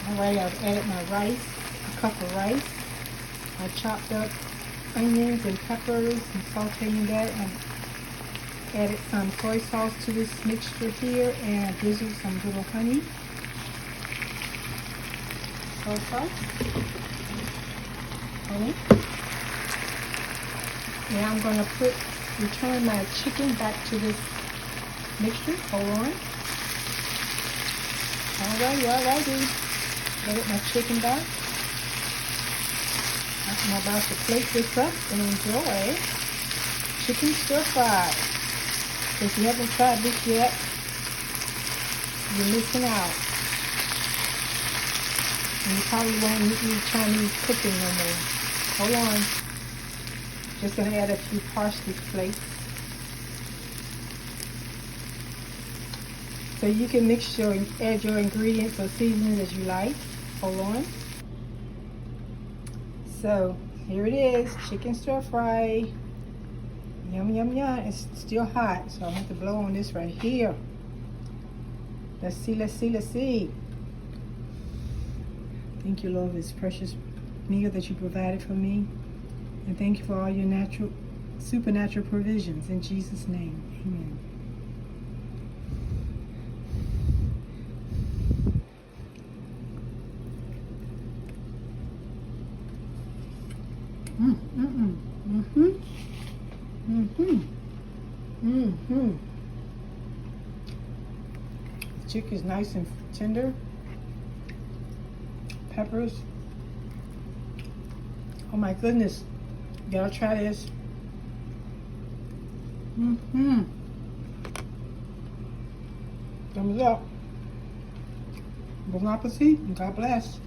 Alright, I've added my rice, a cup of rice. I chopped up onions and peppers and sauteing that. I added some soy sauce to this mixture here and I drizzled some little honey. Soy sauce. Honey. Now I'm going to return my chicken back to this mixture. Hold on. Alrighty. Added my chicken back. I'm about to plate this up and enjoy chicken stir fry. If you haven't tried this yet, you're missing out. And you probably won't need Chinese cooking no more. Hold on. Just gonna add a few parsley flakes. So you can add your ingredients or seasonings as you like. Hold on. So here it is, chicken stir fry. Yum, yum, yum. It's still hot, so I have to blow on this right here. Let's see. Thank you, Lord, for this precious meal that you provided for me. And thank you for all your supernatural provisions. In Jesus' name, amen. The chicken is nice and tender. Peppers. Oh my goodness. You gotta try this. Thumbs up. Bon appetit and God bless.